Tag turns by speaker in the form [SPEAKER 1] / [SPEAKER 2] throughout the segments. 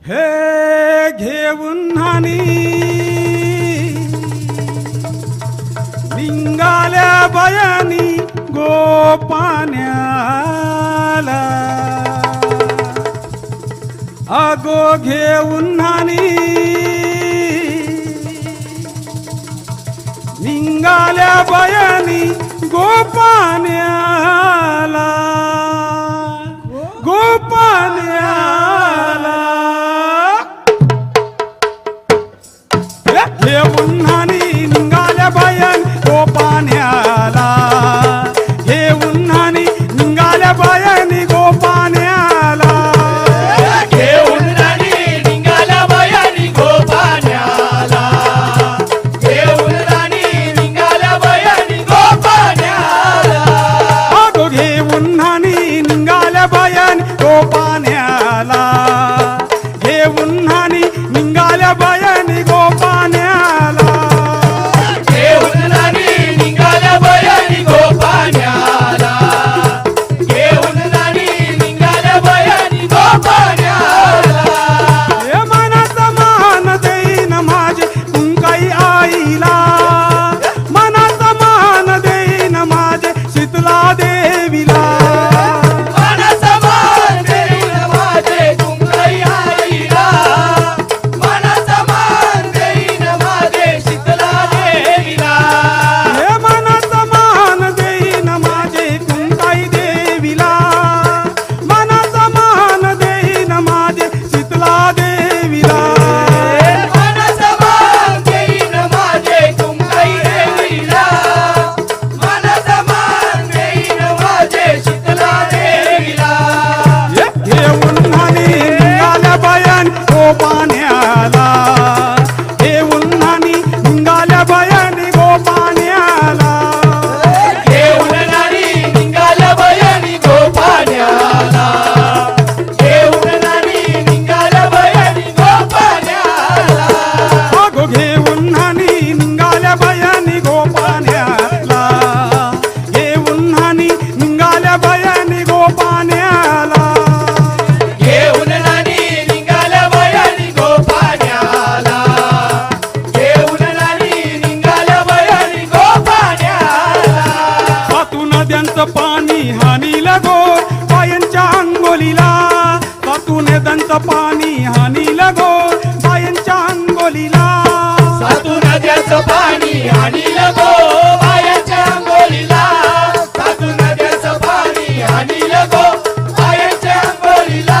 [SPEAKER 1] हे घेऊन हानी निघाल्या बयानी गोपाण्याला अगो घेऊन हानी निघाल्या बयानी गोपाण्याला गोपाण्याला घेऊन हानी निघाल्या बयान गोपाण्याला घेऊन हानी निघाल्या बयानी गोपाण्याला
[SPEAKER 2] घेऊन राणी निघाल्या बयानी गोपाण्याला घेऊन राणी निघाल्या बयानी गोपाण्याला
[SPEAKER 1] अगो घेऊन हानी निघाल्या बयान गोपाण्याला घेऊन हानी निघाल्या बयानी गोपाण्याला
[SPEAKER 2] घेऊन राणी निघाल्या बयानी गोपाण्याला घेऊन राणी निघाल्या बयानी गोपाण्याला
[SPEAKER 1] हे मनाचा मान देईन माझे कुंकाई आईला मनाचा मान देईन माझे शीतला देवीला
[SPEAKER 2] मनाचा मान देईन माझे कुंकाई आईला मनाचा मान देईन माझे शीतला देवीला
[SPEAKER 1] हे मनाचा मान देईन माझे कुंकाई देवीला मनाचा मान देईन माझे शीतला देवीला
[SPEAKER 2] मनाचा मान देईन माझे कुंकाई देवीला मनाचा मान देईन माझे शीतला देवीला
[SPEAKER 1] घेऊन हानी निघाल्या बयान गोपाण्याला घेऊन हानी निघाल्या बयानी गोपाण्याला
[SPEAKER 2] घेऊन राणी निघाल्या बयानी गोपाण्याला घेऊन राणी निघाल्या बयानी गोपाण्याला
[SPEAKER 1] अगो घेऊन हानी निघाल्या बयानी गोपाण्याला घेऊन हानी निघाल्या बयानी गोपाण्याला
[SPEAKER 2] घेऊन राणी निघाल्या बयानी गोपाण्याला घेऊन राणी निघाल्या बयानी गोपाण्याला
[SPEAKER 1] सातू नद्यांचं पाणी हानील गो बायांच्या अंगोलीला सातू नद्यांचं पाणी हानील गो बायांच्या अंगोलीला
[SPEAKER 2] सातू नद्याचं पाणी आणील गो बायाच्या अंघोळीला सातू नद्याचं पाणी आणील गो बायाच्या अंघोळीला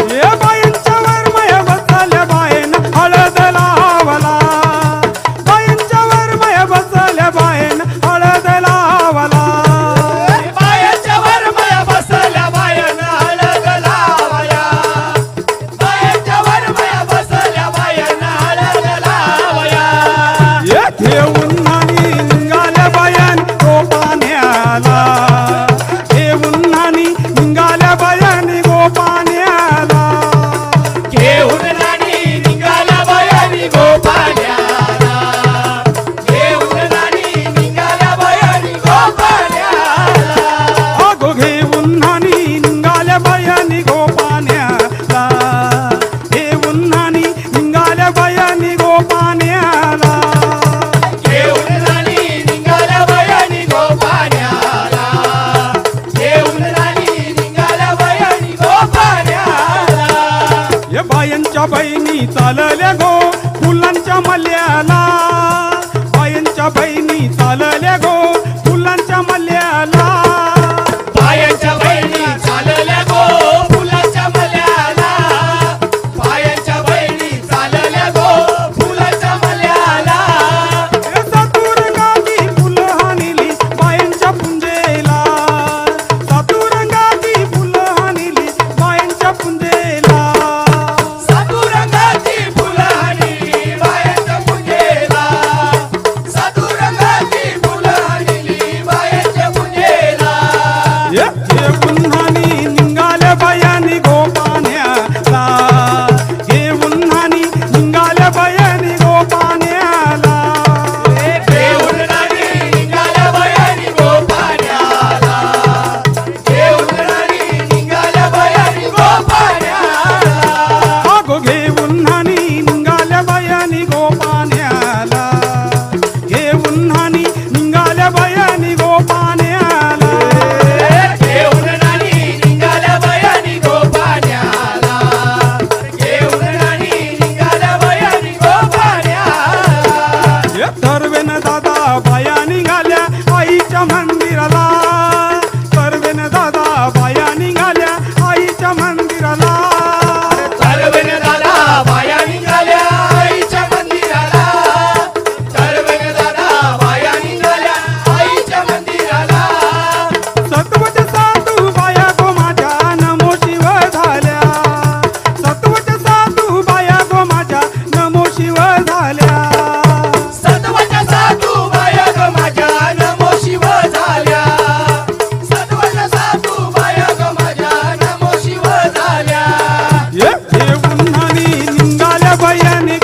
[SPEAKER 1] हे बायांच्या वरमय बसल्या बायन हळद लावला बायांच्या वरमय बसल्या बायन हळद लावला
[SPEAKER 2] बायाच्या वरमया बसल्या बायानं हळद लावया बायाच्या वरमया बसल्या बायानं हळद लावया
[SPEAKER 1] हे घेऊन हानी निघाल्या बायन गोपाण्याला घेऊन हानी निघाल्या बायानी गोपाण्याला
[SPEAKER 2] घेऊन राणी निघाल्या बयानी गोपाण्याला घेऊन राणी निघाल्या बयानी गोपाण्याला
[SPEAKER 1] अगो घेऊन हानी निघाल्या बायानी गोपाण्याला घेऊन हानी निघाल्या बायानी गोपाण्याला
[SPEAKER 2] घेऊन राणी निघाल्या बयानी गोपाण्याला घेऊन राणी निघाल्या बयानी गोपाण्याला
[SPEAKER 1] या बायांच्या बहिणी चालल्या गो फुलांच्या मल्याला बायांच्या बहिणी चालल्या गो फुलांच्या मल्याला
[SPEAKER 2] बायाच्या बहिणी चालल्या गो फुलाच्या मल्याला बायाच्या बहिणी चालल्या गो फुलाच्या मल्याला
[SPEAKER 1] सातुरंगाची फुलं हानिली बायांच्या पुंजेला सातुरंगाची फुलं हानिली बायांच्या पुंजेला
[SPEAKER 2] सातू रंगाची फुलं आणि बायाच्या पूजेला सातू रंगाची फुलं
[SPEAKER 1] अभयाने